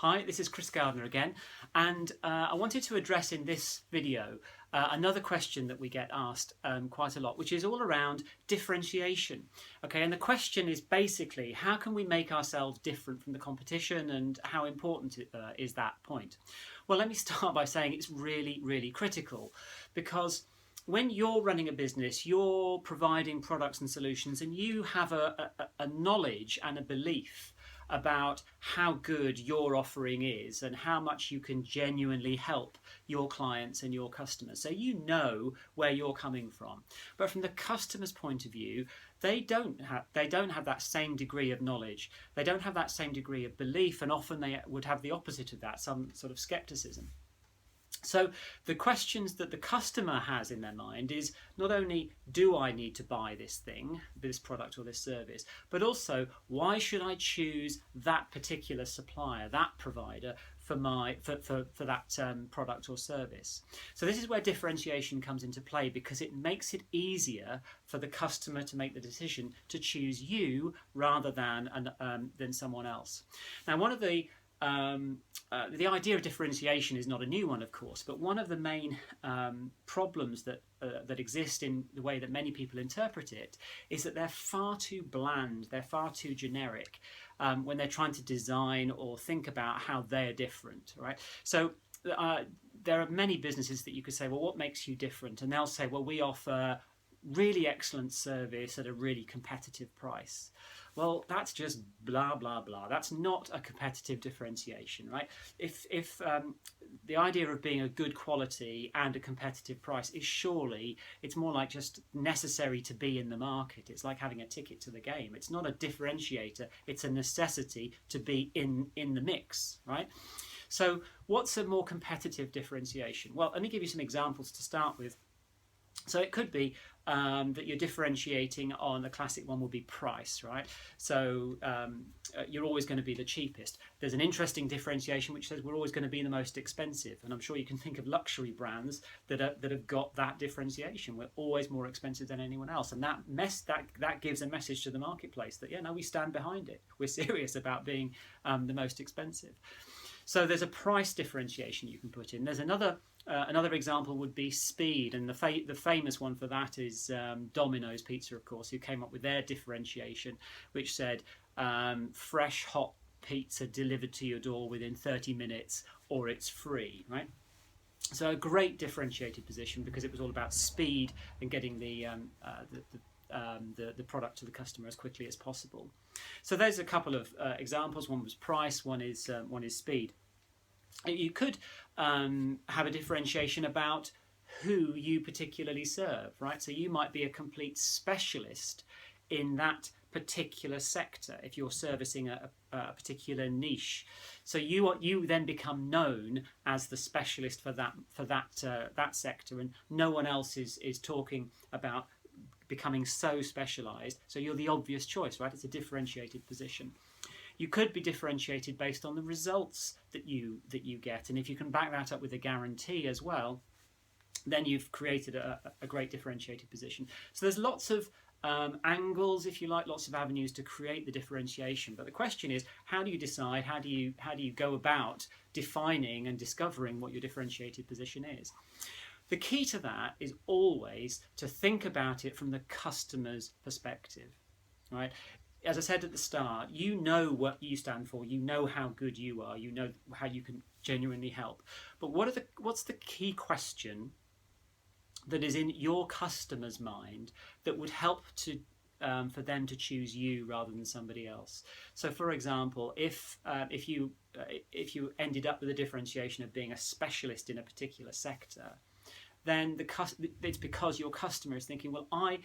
Hi, this is Chris Gardner again, and I wanted to address in this video another question that we get asked quite a lot, which is all around differentiation. Okay, and the question is basically, how can we make ourselves different from the competition, and how important is that point? Well, let me start by saying it's really, really critical, because when you're running a business, you're providing products and solutions, and you have a knowledge and a belief about how good your offering is and how much you can genuinely help your clients and your customers. So you know where you're coming from. But from the customer's point of view, they don't have that same degree of knowledge. They don't have that same degree of belief, and often they would have the opposite of that, some sort of skepticism. So the questions that the customer has in their mind is not only, do I need to buy this thing, this product or this service, but also, why should I choose that particular supplier, that provider for that product or service? So this is where differentiation comes into play, because it makes it easier for the customer to make the decision to choose you rather than someone else. Now, one of the idea of differentiation is not a new one, of course, but one of the main problems that exist in the way that many people interpret it is that they're far too bland, they're far too generic when they're trying to design or think about how they're different, right? So there are many businesses that you could say, well, what makes you different? And they'll say, well, we offer really excellent service at a really competitive price. Well, that's just blah, blah, blah. That's not a competitive differentiation, right? If the idea of being a good quality and a competitive price is surely, it's more like just necessary to be in the market. It's like having a ticket to the game. It's not a differentiator. It's a necessity to be in the mix, right? So what's a more competitive differentiation? Well, let me give you some examples to start with. So it could be that you're differentiating on, the classic one would be price, right? So you're always going to be the cheapest. There's an interesting differentiation which says we're always going to be the most expensive, and I'm sure you can think of luxury brands that have got that differentiation. We're always more expensive than anyone else, and that gives a message to the marketplace that, yeah, no, we stand behind it. We're serious about being the most expensive. So there's a price differentiation you can put in. There's another example would be speed, and the famous one for that is Domino's Pizza, of course, who came up with their differentiation, which said fresh hot pizza delivered to your door within 30 minutes or it's free, right? So a great differentiated position, because it was all about speed and getting the product to the customer as quickly as possible. So there's a couple of examples. One was price, one is speed. You could have a differentiation about who you particularly serve, right? So you might be a complete specialist in that particular sector if you're servicing a particular niche. So you then become known as the specialist for that sector, and no one else is talking about becoming so specialized. So you're the obvious choice, right? It's a differentiated position. You could be differentiated based on the results that you get, and if you can back that up with a guarantee as well, then you've created a great differentiated position. So there's lots of angles, if you like, lots of avenues to create the differentiation. But the question is, how do you decide? How do you go about defining and discovering what your differentiated position is? The key to that is always to think about it from the customer's perspective, right? As I said at the start, you know what you stand for, you know how good you are, you know how you can genuinely help. But what's the key question that is in your customer's mind that would help to for them to choose you rather than somebody else? So, for example, if you ended up with a differentiation of being a specialist in a particular sector, then it's because your customer is thinking, well, I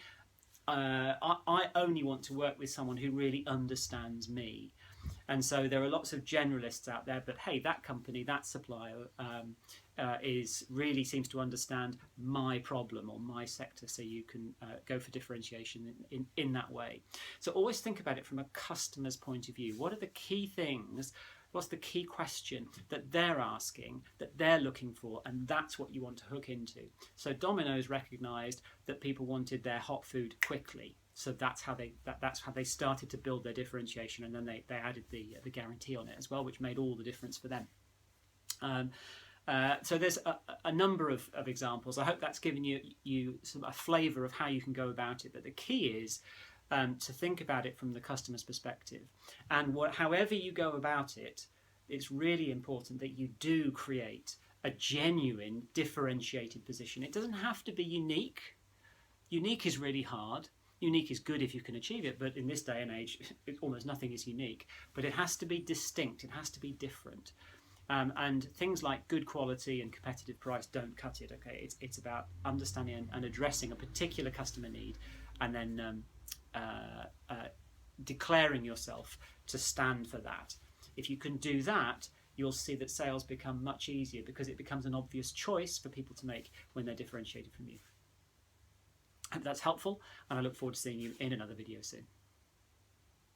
only want to work with someone who really understands me. And so there are lots of generalists out there, but hey, that company, that supplier really seems to understand my problem or my sector, so you can go for differentiation in that way. So always think about it from a customer's point of view. What are the key things What's the key question that they're asking, that they're looking for, and that's what you want to hook into. So Domino's recognised that people wanted their hot food quickly, so that's how they started to build their differentiation, and then they added the guarantee on it as well, which made all the difference for them. So there's a number of examples. I hope that's given you a flavour of how you can go about it. But the key is to think about it from the customer's perspective. And however you go about it, it's really important that you do create a genuine differentiated position. It doesn't have to be unique. Unique is really hard. Unique is good if you can achieve it, but in this day and age, almost nothing is unique. But it has to be distinct. It has to be different. And things like good quality and competitive price don't cut it. Okay, it's about understanding and addressing a particular customer need, and then declaring yourself to stand for that. If you can do that, you'll see that sales become much easier because it becomes an obvious choice for people to make when they're differentiated from you. I hope that's helpful, and I look forward to seeing you in another video soon.